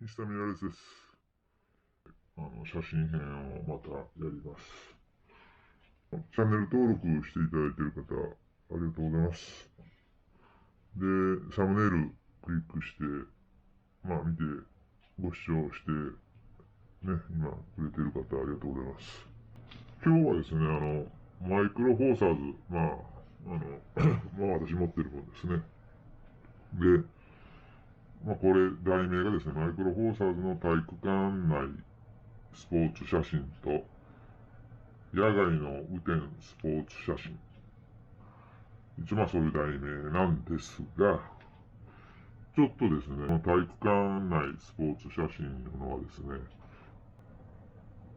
西田ミラレスです。写真編をまたやります。チャンネル登録していただいている方、ありがとうございます。で、サムネイルクリックして、見て、ご視聴して、ね、今くれている方、ありがとうございます。今日はですね、マイクロフォーサーズ、私持ってる本ですね。で、これ、題名がですね、マイクロフォーサーズの体育館内スポーツ写真と、野外の雨天スポーツ写真。一応そういう題名なんですが、ちょっとですね、体育館内スポーツ写真のはですね、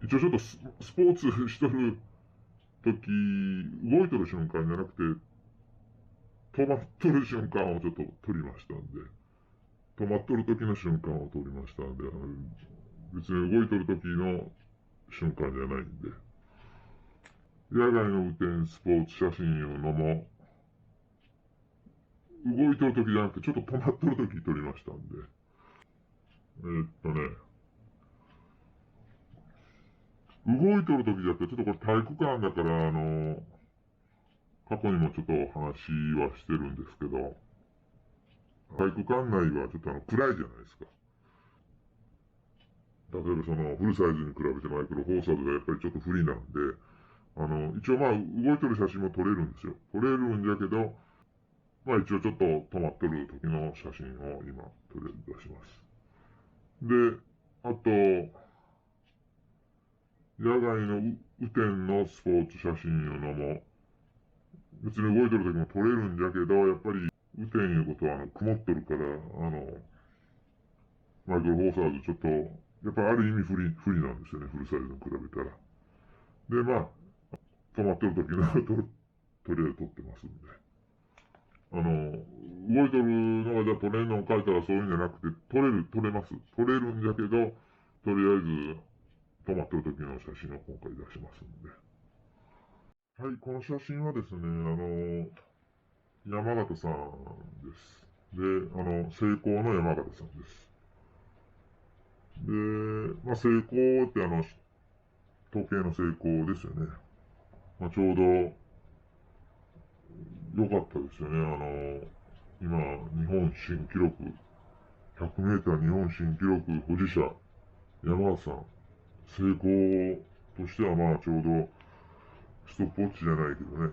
一応ちょっとスポーツしとるとき、動いとる瞬間じゃなくて、止まっとる瞬間をちょっと撮りましたんで、止まっとる時の瞬間を撮りましたんで、別に動いとる時の瞬間じゃないんで、野外の雨天スポーツ写真いうのも、動いとる時じゃなくて、ちょっと止まっとる時撮りましたんで。動いとる時だって、ちょっとこれ体育館だから、過去にもちょっと話はしてるんですけど、体育館内はちょっと暗いじゃないですか。例えばフルサイズに比べてマイクロフォーサーズがやっぱりちょっと不利なんで、一応動いとる写真も撮れるんですよ。撮れるんだけど、一応ちょっと止まっとる時の写真を今撮り出します。で、あと、野外の雨天のスポーツ写真いうのも、別に動いてる時も撮れるんじゃけど、やっぱり雨天いうことは曇っとるから、マイクロフォーサーズちょっと、やっぱある意味不利なんですよね、フルサイズに比べたら。で、止まってる時のとりあえず撮ってますんで。動いとるのがじゃあ撮れんのかいたらそういうんじゃなくて、撮れます。撮れるんだけど、とりあえず止まってる時の写真を今回出しますんで。はい、この写真はですね、山形さんです。で、成功の山形さんです。で、成功って時計の成功ですよね。ちょうど良かったですよね。今、日本新記録、100メーター日本新記録保持者、山形さん、成功としてはちょうど、ストップウォッチじゃないけどね、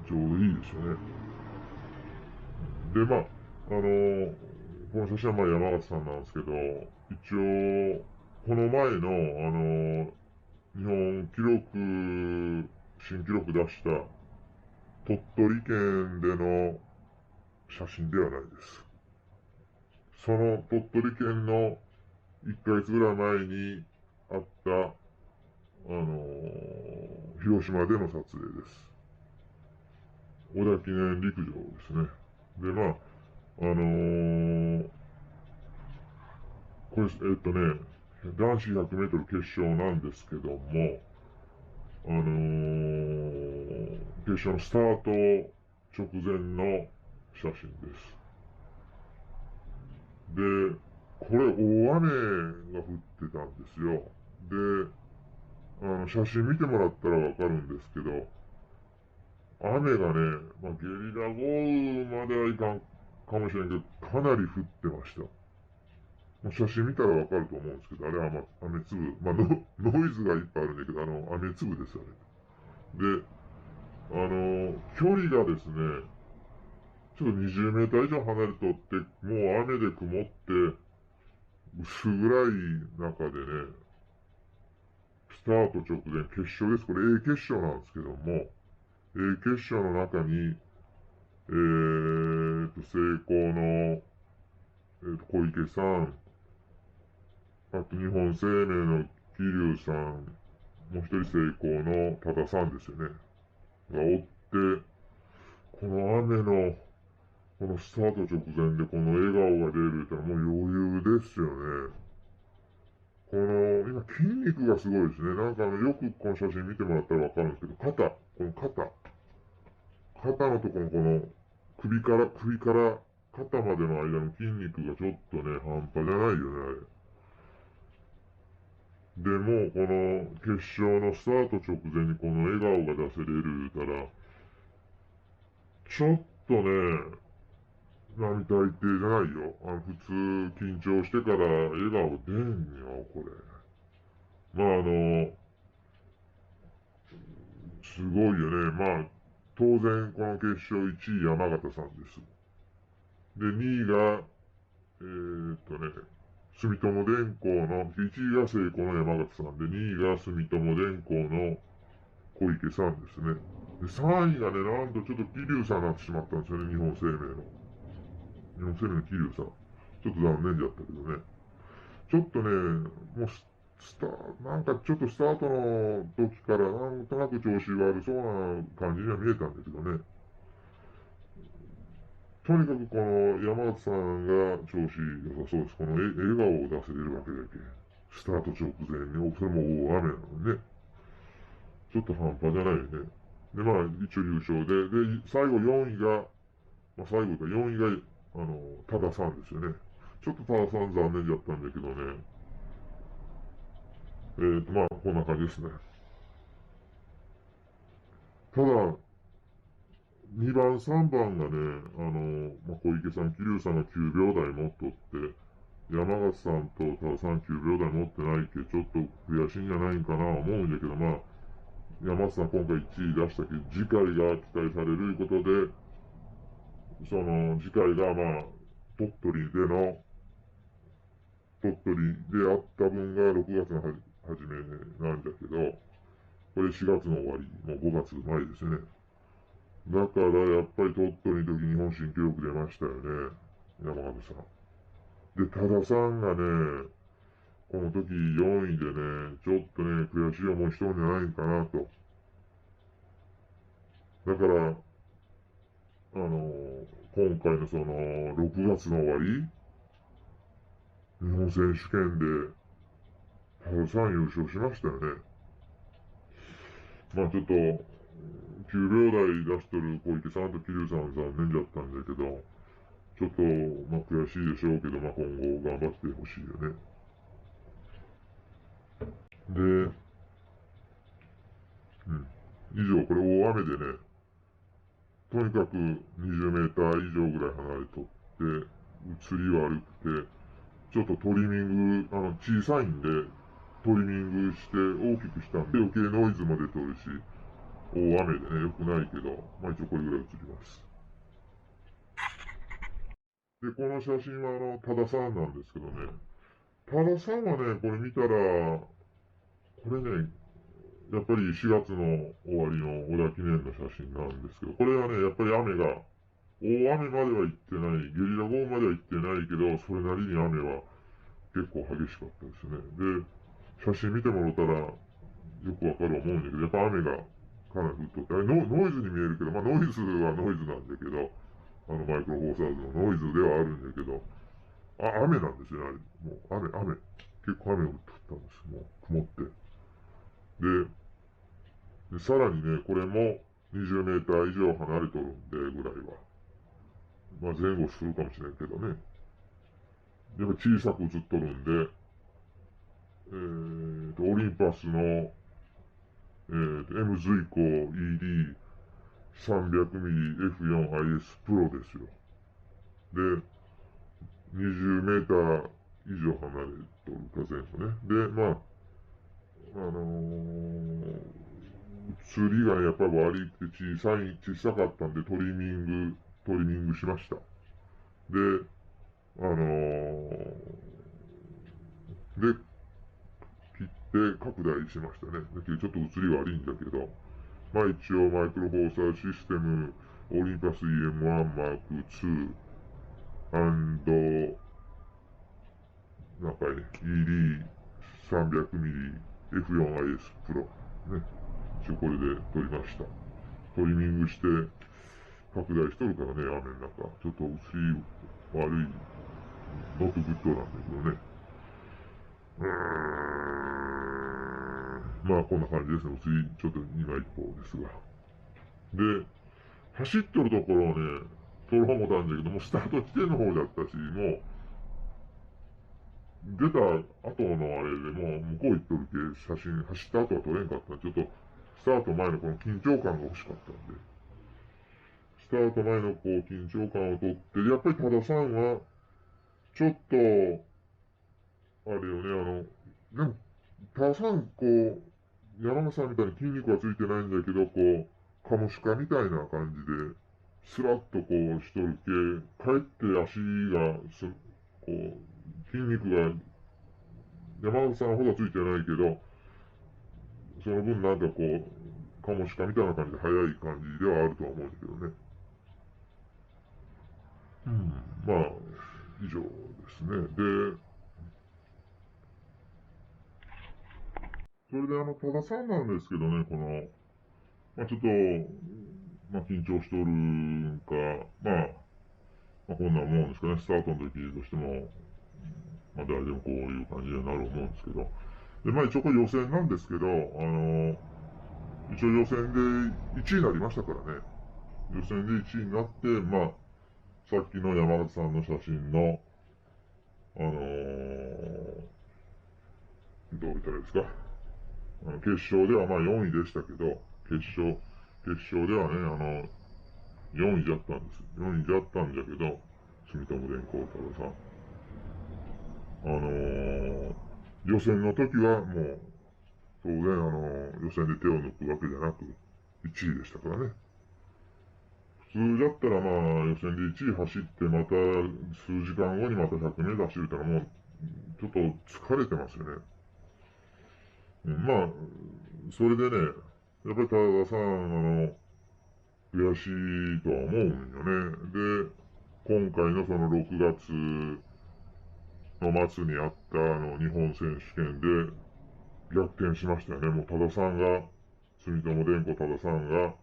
ちょうどいいですよね。で、この写真は山形さんなんですけど、一応、この前の、日本記録、新記録出した鳥取県での写真ではないです。その鳥取県の1ヶ月ぐらい前にあった、広島での撮影です。小田記念陸上ですね。で、あのーこれ、男子100メートル決勝なんですけども、決勝のスタート直前の写真です。で、これ大雨が降ってたんですよ。で、写真見てもらったらわかるんですけど、雨がね、ゲリラ豪雨まではいかんかもしれんけど、かなり降ってました。写真見たらわかると思うんですけど、あれは雨粒、ノイズがいっぱいあるんだけど、雨粒です、あれ。で、距離がですね、ちょっと20メーター以上離れとって、もう雨で曇って、薄暗い中でね、スタート直前、決勝です。これ A 決勝なんですけども、A 決勝の中に、成功の、小池さん、あと日本生命の桐生さん、もう一人成功の多田さんですよね。がおって、この雨の、このスタート直前でこの笑顔が出るってのはもう余裕ですよね。今筋肉がすごいですね。よくこの写真見てもらったらわかるんですけど、この肩のところの首から肩までの間の筋肉がちょっとね、半端じゃないよね、あれ。でも、この決勝のスタート直前にこの笑顔が出せれる言うたら、ちょっとね、並大抵じゃないよ。普通、緊張してから笑顔出んよ、これ。まあ、すごいよね。まあ、当然、この決勝1位山形さんです。で、2位が、ね、住友電工の、1位が聖光の山形さんで、2位が住友電工の小池さんですね。で、3位がね、なんとちょっと桐生さんになってしまったんですよね、日本生命の。日本生命の桐生さん。ちょっと残念だったけどね。ちょっとね、もうなんかちょっとスタートの時からなんとなく調子悪そうな感じには見えたんだけどね。とにかくこの山形さんが調子良さそうです。この笑顔を出せれるわけだけ。スタート直前に、それも大雨なのにね。ちょっと半端じゃないよね。で、まあ、一応優勝で、最後4位が、まあ、最後か4位が、多田さんですよね。ちょっと多田さん残念だったんだけどね。まあ、こんな感じですね。ただ、2番、3番がね、まあ、小池さん、桐生さんが9秒台持っとって、山形さんと多田さん9秒台持ってないけど、ちょっと悔しいんじゃないんかな思うんだけど、まあ、山形さん今回1位出したけど、次回が期待されることで、その次回がまあ、鳥取での、鳥取であった分が6月の初めなんだけど、これ4月の終わり、もう5月前ですね。だからやっぱり鳥取の時日本新記録出ましたよね。山形さん。で、多田さんがね、この時4位でね、ちょっとね、悔しい思いしとるんじゃないかなと。だから、今回のその、6月の終わり、日本選手権で、多田さん優勝しましたよね。まあちょっと、9秒台出しとる小池さんと桐生さんは残念だったんだけど、ちょっと、まあ悔しいでしょうけど、まあ今後頑張ってほしいよね。で、うん。以上、これ大雨でね、とにかく20メーター以上ぐらい離れとって、映り悪くて、ちょっとトリミング、小さいんで、トリミングして大きくしたんで余計ノイズも出とるし、大雨でね、良くないけど、まあ一応これぐらい映ります。で、この写真は多田さんなんですけどね、多田さんはね、これ見たら、これね、やっぱり4月の終わりの小田記念の写真なんですけど、これはね、やっぱり雨が、大雨までは行ってない、ゲリラ豪雨までは行ってないけど、それなりに雨は結構激しかったですね。で、写真見てもらったらよくわかる思うんだけど、やっぱ雨がかなり降っとって、あれノイズに見えるけど、まあノイズはノイズなんだけど、マイクロフォーサーズのノイズではあるんだけど、雨なんですよね、あれ。もう雨。結構雨が降っとったんです。もう曇って。さらにね、これも20メーター以上離れとるんで、ぐらいは。まあ前後するかもしれんけどね。やっぱ小さく映っとるんで、オリンパスの、M 随行 ED300mmF4IS プロですよ。で、20メーター以上離れとるか前後ね。で、まあ、あのー、釣りがね、やっぱり悪くて小さかったんでトリミングしました。で、あので、切って拡大しましたね。だけどちょっと映り悪いんだけど、まあ一応マイクロフォーサーシステム、オリンパス EM1 マーク2、なんかね、ED300mm F4IS プロ。ね。一応これで撮りました。トリミングして拡大しとるからね、雨の中。ちょっと映り悪い、ノットグッドなんだけどね。まあこんな感じですね。次、ちょっと今一歩ですが。で、走っとるところをね、撮ろう思ったんだけど、もうスタート地点の方だったし、も出た後のあれでもう向こう行っとるけ、写真走った後は撮れんかったんで、ちょっとスタート前のこの緊張感が欲しかったんで、スタート前のこう緊張感を撮って、やっぱり多田さんは、ちょっと、あれよね、でも、多田さん、こう、山野さんみたいに筋肉はついてないんだけど、こう、カモシカみたいな感じで、スラッとこうしとるけ、かえって足がこう、筋肉が山田さんほどついてないけど、その分なんかこう、カモシカみたいな感じで速い感じではあるとは思うんだけどね。うん。まあ、以上ですね。で、それで多田さんなんですけどね、まあちょっと、まあ緊張しとるんか、まあこんなもんですかね、スタートの時としても、まあ誰でもこういう感じになると思うんですけど、で、まあ一応これ予選なんですけど、一応予選で1位になりましたからね。予選で1位になって、まあ、さっきの山形さんの写真の、どう言ったらいいですか。決勝ではまあ4位でしたけど、決勝ではね、4位じゃったんです。4位じゃったんじゃけど、住友電工太郎さん。予選の時はもう、当然予選で手を抜くわけじゃなく、1位でしたからね。普通だったらまあ予選で1位走ってまた数時間後にまた100メートル走るたらもうちょっと疲れてますよね。まあ、それでね、やっぱり多田さん、悔しいとは思うんよね。で、今回のその6月の末にあった日本選手権で逆転しましたよね。もう多田さんが、住友電工多田さんが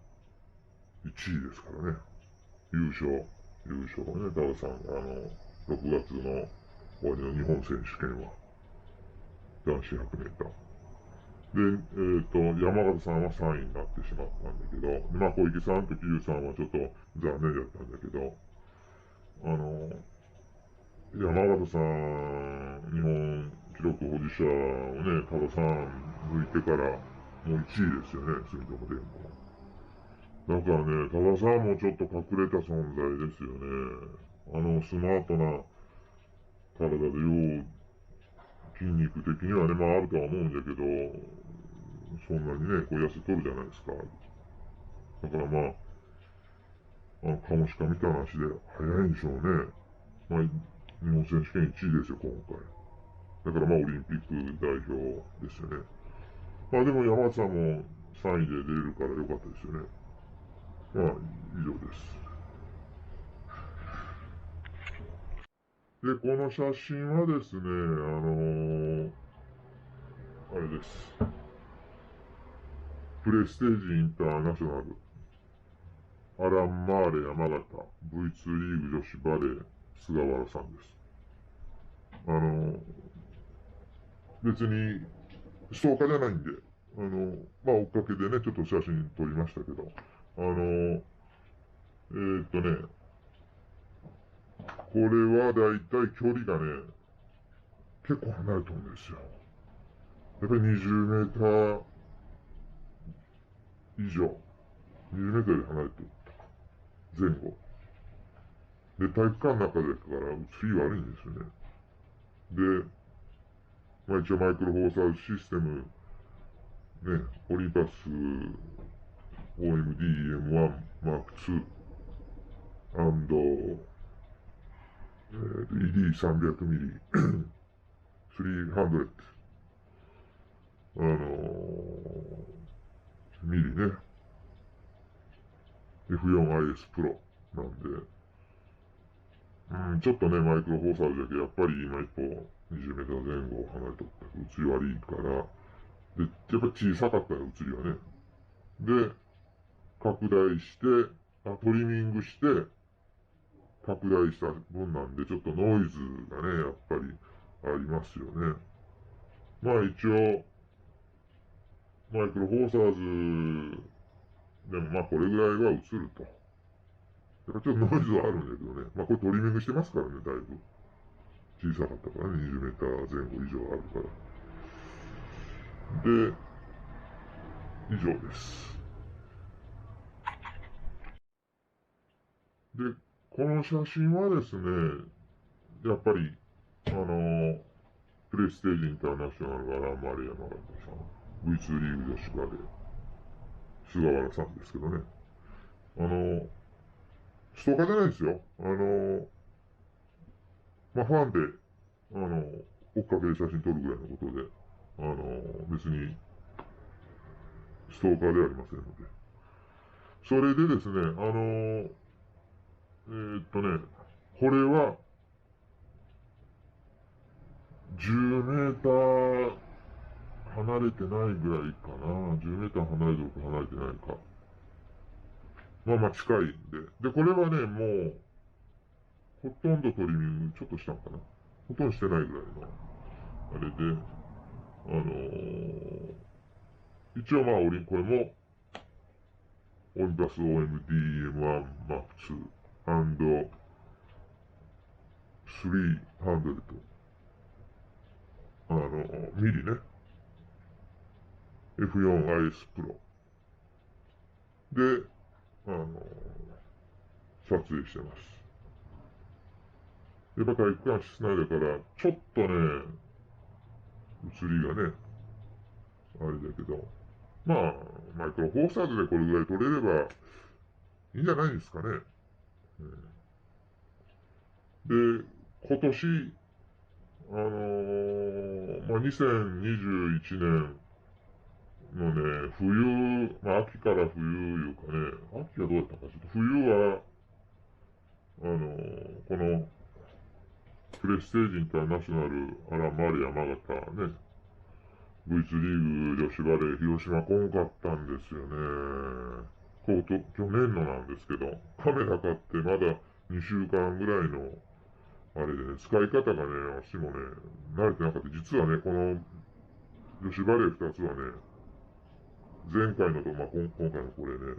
1位ですからね。優勝ね、多田さんが6月の終わりの日本選手権は、男子100メーター。で、山形さんは3位になってしまったんだけど、まあ、小池さんと桐生さんはちょっと残念だったんだけど、あの、山形さん、日本記録保持者をね、多田さん抜いてからもう1位ですよね、住友電工。だからね、多田さんもちょっと隠れた存在ですよね。スマートな体で筋肉的にはね、まああるとは思うんだけど、そんなにね、こう痩せとるじゃないですか。だからまあ、カモシカみたいな足で速いんでしょうね。まあ、日本選手権1位ですよ、今回。だからまあ、オリンピック代表ですよね。まあでも山内さんも3位で出れるから良かったですよね。まあ、以上です。で、この写真はですね、あれです。プレステージインターナショナル、アラン・マーレ山形、V2 リーグ女子バレー、菅原さんです。あの、別にストーカーじゃないんで、まあ、追っかけでね、ちょっと写真撮りましたけど、ね、これはだいたい距離がね、結構離れてるんですよ。やっぱり20メーター以上、20メーターで離れてる。前後。で、体育館の中でから映り悪いんですよね。で、まあ一応マイクロフォーサーズシステム、ね、オリンパス OMD-EM1 Mark II ED300mm 300ミリね F4IS プロなんで、ちょっとね、マイクロフォーサーズだけやっぱり今一歩20メートル前後離れとった映り悪いから、で、やっぱ小さかったよ、映りはね。で、拡大して、トリミングして、拡大した分なんで、ちょっとノイズがね、やっぱりありますよね。まあ一応、マイクロフォーサーズでもまあこれぐらいは映ると。やっぱちょっとノイズはあるんだけどね。まあこれトリミングしてますからね、だいぶ。小さかったからね、20メーター前後以上あるから。で、以上です。で、この写真はですね、やっぱり、プレステージインターナショナルアラン・マリア・マラトさん、V2 リーグ女子バレー、菅原さんですけどね。あの、ストーカーじゃないですよ。まあ、ファンで、あの、追っかけで写真撮るぐらいのことで、別にストーカーではありませんので。それでですね、これは10メーター離れてないぐらいかな。10メーター離れてるか離れてないか。まあまあ近いんで。で、これはね、もう、ほとんどトリミングちょっとしたんかな。ほとんどしてないぐらいの、あれで、あのー一応まあ、これも、オリンパス OMDM1 Max2 300、ミリね。F4IS Pro で、あの撮影してます。やっぱ体育館室内だから、ちょっとね、映りがね、あれだけど、まあ、マイクロフォーサーズでこれぐらい撮れればいいんじゃないですかね。で、今年、まあ、2021年のね、まあ、秋から冬いうかね、秋はどうやったか、ちょっと冬は、この、プレステージインターナショナル、アラン・マリア・マガタね、V2 リーグ女子バレー広島来んかったんですよね。去年のなんですけど、カメラ買ってまだ2週間ぐらいの、あれでね、使い方がね、足もね、慣れてなかった。実はね、この女子バレー2つはね、前回のと、まあ、今回のこれね、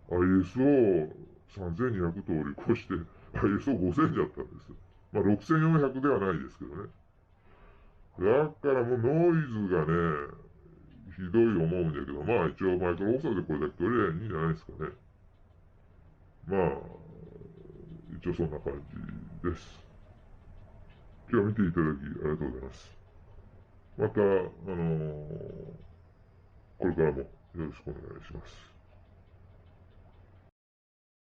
ISO3200 通り越して ISO5000 だったんです。まあ、6400ではないですけどね。だからもうノイズがね、ひどい思うんだけど、まあ一応マイクロ放送でこれだけ取れりゃいいんじゃないですかね。まあ、一応そんな感じです。今日見ていただきありがとうございます。また、これからもよろしくお願いします。